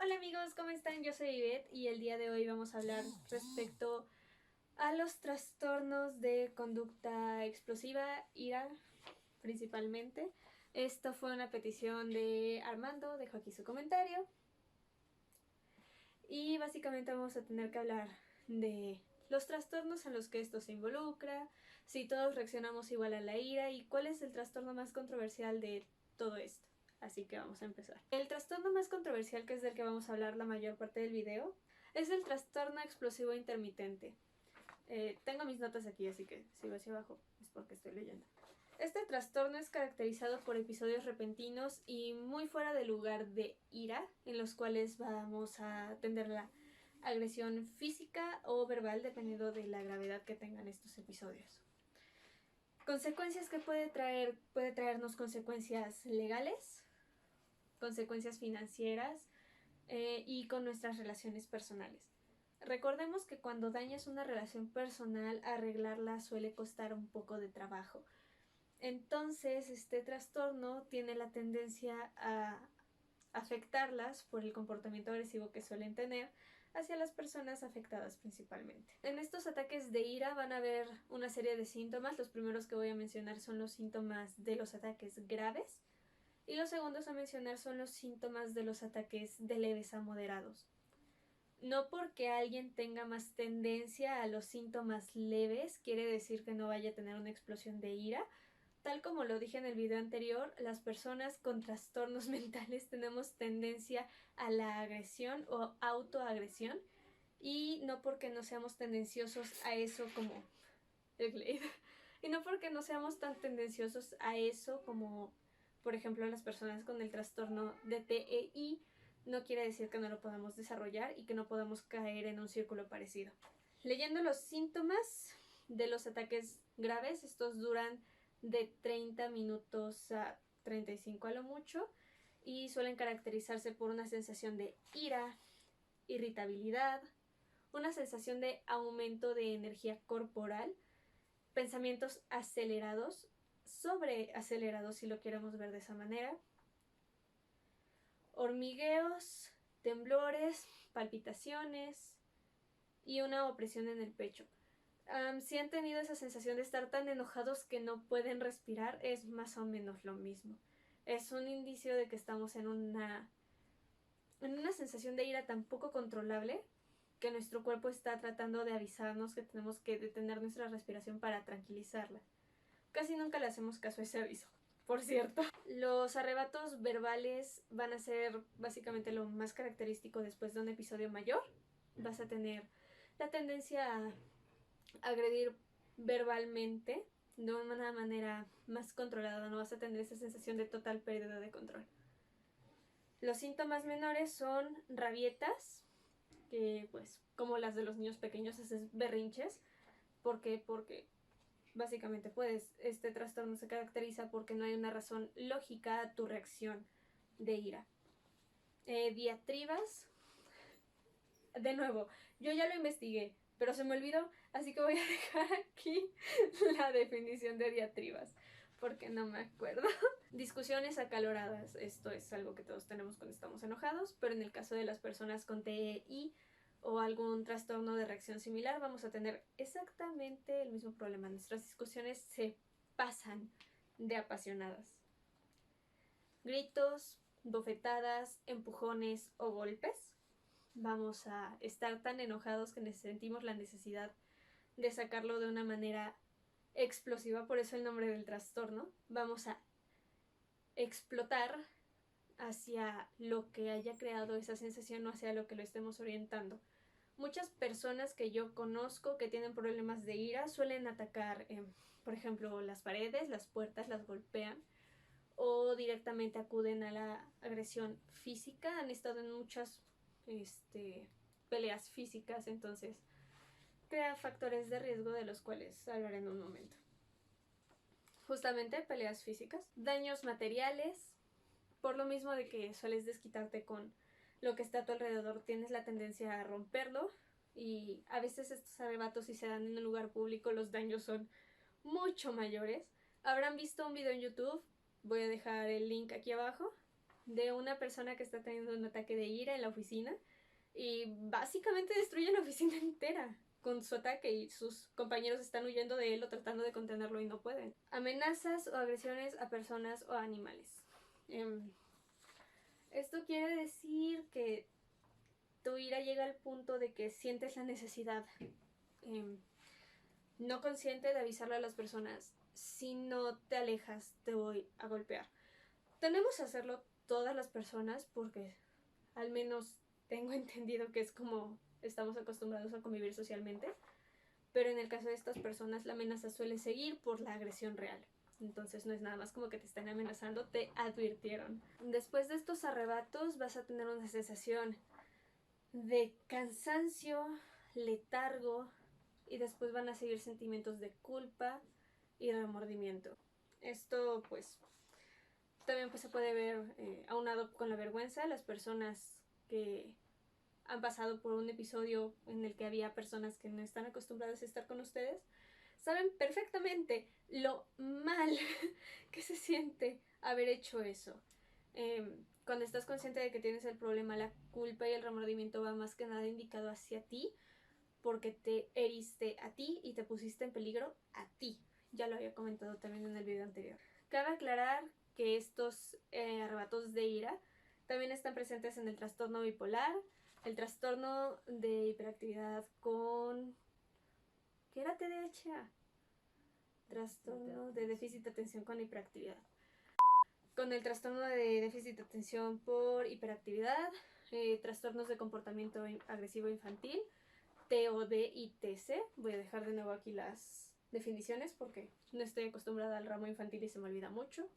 Hola amigos, ¿cómo están? Yo soy Ivette y el día de hoy vamos a hablar respecto a los trastornos de conducta explosiva, ira principalmente. Esto fue una petición de Armando, dejó aquí su comentario. Y básicamente vamos a tener que hablar de los trastornos en los que esto se involucra, si todos reaccionamos igual a la ira y cuál es el trastorno más controversial de todo esto. Así que vamos a empezar. El trastorno más controversial, que es del que vamos a hablar la mayor parte del video, es el trastorno explosivo intermitente. Tengo mis notas aquí, así que si va hacia abajo es porque estoy leyendo. Este trastorno es caracterizado por episodios repentinos y muy fuera de lugar de ira, en los cuales vamos a atender la agresión física o verbal dependiendo de la gravedad que tengan estos episodios. Consecuencias que puede traernos consecuencias legales, consecuencias financieras y con nuestras relaciones personales. Recordemos que cuando dañas una relación personal, arreglarla suele costar un poco de trabajo. Entonces, este trastorno tiene la tendencia a afectarlas por el comportamiento agresivo que suelen tener hacia las personas afectadas principalmente. En estos ataques de ira van a haber una serie de síntomas. Los primeros que voy a mencionar son los síntomas de los ataques graves y los segundos a mencionar son los síntomas de los ataques de leves a moderados. No porque alguien tenga más tendencia a los síntomas leves quiere decir que no vaya a tener una explosión de ira. Tal como lo dije en el video anterior, las personas con trastornos mentales tenemos tendencia a la agresión o autoagresión y no porque no seamos tendenciosos a eso como el Glade y no porque no seamos tan tendenciosos a eso como por ejemplo las personas con el trastorno de TEI no quiere decir que no lo podamos desarrollar y que no podamos caer en un círculo parecido. Leyendo los síntomas de los ataques graves, estos duran de 30 minutos a 35 a lo mucho y suelen caracterizarse por una sensación de ira, irritabilidad, una sensación de aumento de energía corporal, pensamientos acelerados, sobreacelerados si lo queremos ver de esa manera, hormigueos, temblores, palpitaciones y una opresión en el pecho. Si han tenido esa sensación de estar tan enojados que no pueden respirar, es más o menos lo mismo. Es un indicio de que estamos en una sensación de ira tan poco controlable que nuestro cuerpo está tratando de avisarnos que tenemos que detener nuestra respiración para tranquilizarla. Casi nunca le hacemos caso a ese aviso, por cierto. Los arrebatos verbales van a ser básicamente lo más característico después de un episodio mayor. Vas a tener la tendencia a agredir verbalmente de una manera más controlada, no vas a tener esa sensación de total pérdida de control. Los síntomas menores son rabietas, que pues como las de los niños pequeños haces berrinches. ¿Por qué? Porque básicamente este trastorno se caracteriza porque no hay una razón lógica a tu reacción de ira. Diatribas, de nuevo, yo ya lo investigué, pero se me olvidó, así que voy a dejar aquí la definición de diatribas, porque no me acuerdo. Discusiones acaloradas, esto es algo que todos tenemos cuando estamos enojados, pero en el caso de las personas con TEI o algún trastorno de reacción similar, vamos a tener exactamente el mismo problema. Nuestras discusiones se pasan de apasionadas. Gritos, bofetadas, empujones o golpes. Vamos a estar tan enojados que sentimos la necesidad de sacarlo de una manera explosiva, por eso el nombre del trastorno. Vamos a explotar hacia lo que haya creado esa sensación o hacia lo que lo estemos orientando. Muchas personas que yo conozco que tienen problemas de ira suelen atacar, por ejemplo, las paredes, las puertas, las golpean o directamente acuden a la agresión física. Han estado en muchas peleas físicas, entonces crea factores de riesgo de los cuales hablaré en un momento. Justamente peleas físicas, daños materiales, por lo mismo de que sueles desquitarte con lo que está a tu alrededor, tienes la tendencia a romperlo y a veces estos arrebatos si se dan en un lugar público los daños son mucho mayores. Habrán visto un video en YouTube, voy a dejar el link aquí abajo, de una persona que está teniendo un ataque de ira en la oficina y básicamente destruye la oficina entera con su ataque y sus compañeros están huyendo de él o tratando de contenerlo y no pueden. Amenazas o agresiones a personas o animales. Esto quiere decir que tu ira llega al punto de que sientes la necesidad no consciente de avisarle a las personas: si no te alejas te voy a golpear. Tendemos a hacerlo todas las personas porque al menos tengo entendido que es como estamos acostumbrados a convivir socialmente, pero en el caso de estas personas la amenaza suele seguir por la agresión real. Entonces no es nada más como que te están amenazando, te advirtieron. Después de estos arrebatos vas a tener una sensación de cansancio, letargo, y después van a seguir sentimientos de culpa y remordimiento. Esto pues también pues, se puede ver aunado con la vergüenza. Las personas que han pasado por un episodio en el que había personas que no están acostumbradas a estar con ustedes saben perfectamente lo mal que se siente haber hecho eso. Cuando estás consciente de que tienes el problema, la culpa y el remordimiento va más que nada indicado hacia ti, porque te heriste a ti y te pusiste en peligro a ti. Ya lo había comentado también en el video anterior. Cabe aclarar que estos arrebatos de ira también están presentes en el trastorno bipolar, el trastorno de hiperactividad con... ¿qué era TDAH? Trastorno de déficit de atención con hiperactividad. Con el trastorno de déficit de atención por hiperactividad, trastornos de comportamiento agresivo infantil, TOD y TC. Voy a dejar de nuevo aquí las definiciones porque no estoy acostumbrada al ramo infantil y se me olvida mucho.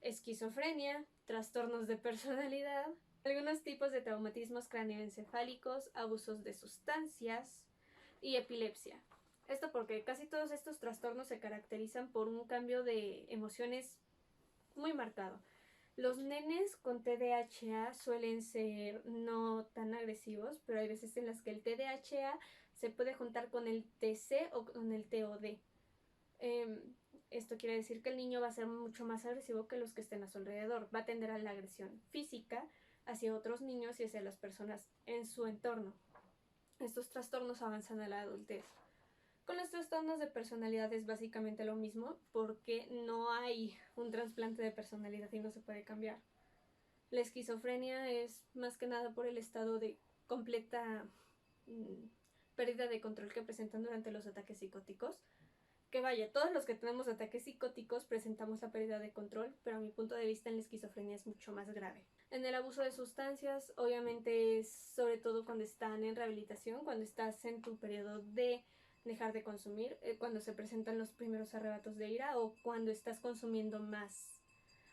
Esquizofrenia, trastornos de personalidad, algunos tipos de traumatismos cráneoencefálicos, abusos de sustancias y epilepsia. Esto porque casi todos estos trastornos se caracterizan por un cambio de emociones muy marcado. Los nenes con TDAH suelen ser no tan agresivos, pero hay veces en las que el TDAH se puede juntar con el TC o con el TOD. Esto quiere decir que el niño va a ser mucho más agresivo que los que estén a su alrededor. Va a tender a la agresión física hacia otros niños y hacia las personas en su entorno. Estos trastornos avanzan a la adultez. Con los trastornos de personalidad es básicamente lo mismo, porque no hay un trasplante de personalidad y no se puede cambiar. La esquizofrenia es más que nada por el estado de completa pérdida de control que presentan durante los ataques psicóticos. Que vaya, todos los que tenemos ataques psicóticos presentamos la pérdida de control, pero a mi punto de vista en la esquizofrenia es mucho más grave. En el abuso de sustancias, obviamente es sobre todo cuando están en rehabilitación, cuando estás en tu periodo de dejar de consumir, cuando se presentan los primeros arrebatos de ira o cuando estás consumiendo más.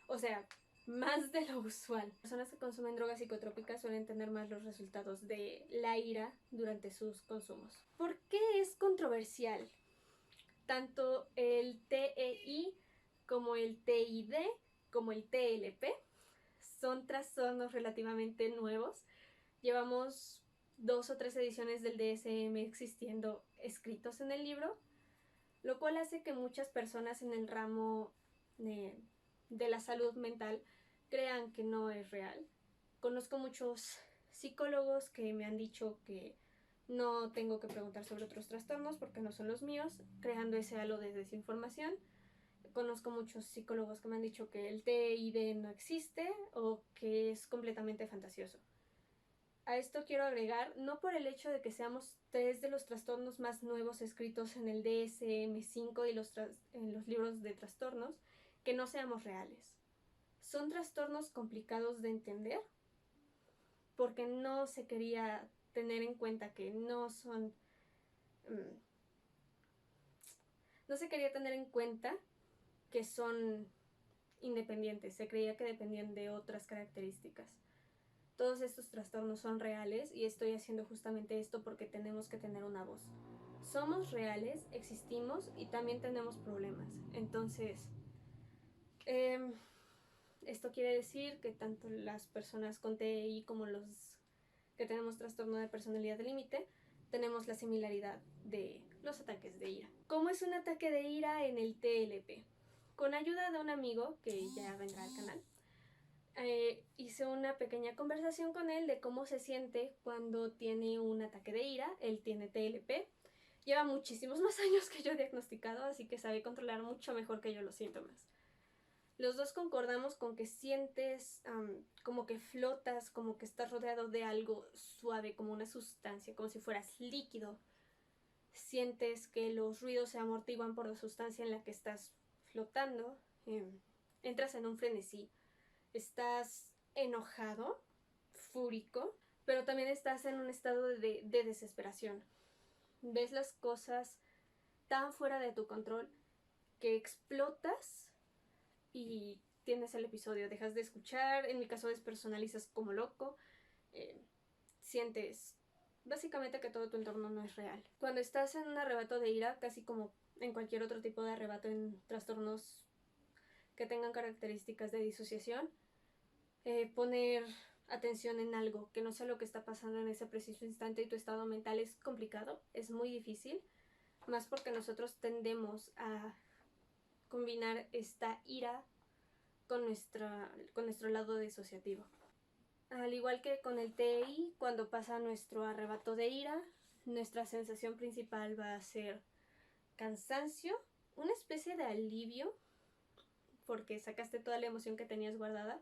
O sea, más de lo usual. Las personas que consumen drogas psicotrópicas suelen tener más los resultados de la ira durante sus consumos. ¿Por qué es controversial? Tanto el TEI como el TID como el TLP son trastornos relativamente nuevos. Llevamos 2 o 3 ediciones del DSM existiendo escritos en el libro, lo cual hace que muchas personas en el ramo de la salud mental crean que no es real. Conozco muchos psicólogos que me han dicho que no tengo que preguntar sobre otros trastornos porque no son los míos, creando ese halo de desinformación. Conozco muchos psicólogos que me han dicho que el TID no existe o que es completamente fantasioso. A esto quiero agregar, no por el hecho de que seamos 3 de los trastornos más nuevos escritos en el DSM-5 y en los libros de trastornos, que no seamos reales. Son trastornos complicados de entender porque no se quería tener en cuenta que no son... no se quería tener en cuenta que son independientes, se creía que dependían de otras características. Todos estos trastornos son reales y estoy haciendo justamente esto porque tenemos que tener una voz. Somos reales, existimos y también tenemos problemas. Entonces, esto quiere decir que tanto las personas con TI como los que tenemos trastorno de personalidad límite tenemos la similaridad de los ataques de ira. ¿Cómo es un ataque de ira en el TLP? Con ayuda de un amigo que ya vendrá al canal, hice una pequeña conversación con él de cómo se siente cuando tiene un ataque de ira. Él tiene TLP. Lleva muchísimos más años que yo diagnosticado, así que sabe controlar mucho mejor que yo los síntomas. Los dos concordamos con que sientes como que flotas, como que estás rodeado de algo suave, como una sustancia, como si fueras líquido. Sientes que los ruidos se amortiguan por la sustancia en la que estás flotando. Entras en un frenesí. Estás enojado, fúrico, pero también estás en un estado de desesperación. Ves las cosas tan fuera de tu control que explotas y tienes el episodio. Dejas de escuchar, en mi caso despersonalizas como loco, sientes básicamente que todo tu entorno no es real. Cuando estás en un arrebato de ira, casi como en cualquier otro tipo de arrebato en trastornos que tengan características de disociación, poner atención en algo que no sea lo que está pasando en ese preciso instante y tu estado mental es complicado, es muy difícil, más porque nosotros tendemos a combinar esta ira con nuestro lado disociativo. Al igual que con el TI, cuando pasa nuestro arrebato de ira, nuestra sensación principal va a ser cansancio, una especie de alivio, porque sacaste toda la emoción que tenías guardada,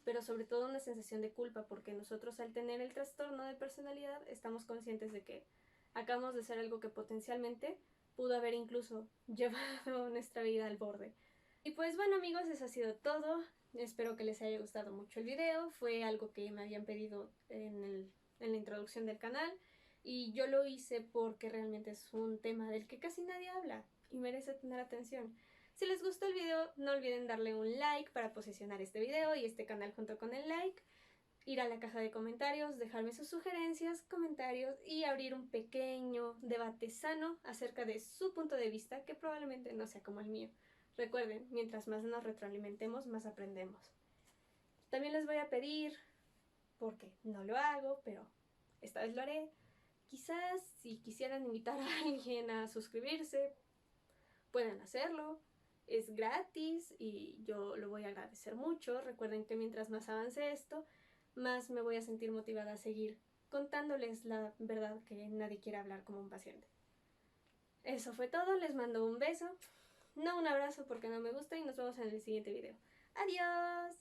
pero sobre todo una sensación de culpa, porque nosotros al tener el trastorno de personalidad estamos conscientes de que acabamos de hacer algo que potencialmente pudo haber incluso llevado nuestra vida al borde. Y pues bueno amigos, eso ha sido todo. Espero que les haya gustado mucho el video. Fue algo que me habían pedido en la introducción del canal y yo lo hice porque realmente es un tema del que casi nadie habla y merece tener atención. Si les gustó el video, no olviden darle un like para posicionar este video y este canal junto con el like, ir a la caja de comentarios, dejarme sus sugerencias, comentarios y abrir un pequeño debate sano acerca de su punto de vista que probablemente no sea como el mío. Recuerden, mientras más nos retroalimentemos, más aprendemos. También les voy a pedir, porque no lo hago, pero esta vez lo haré, quizás si quisieran invitar a alguien a suscribirse, pueden hacerlo. Es gratis y yo lo voy a agradecer mucho. Recuerden que mientras más avance esto, más me voy a sentir motivada a seguir contándoles la verdad que nadie quiere hablar como un paciente. Eso fue todo, les mando un beso. No un abrazo porque no me gusta y nos vemos en el siguiente video. ¡Adiós!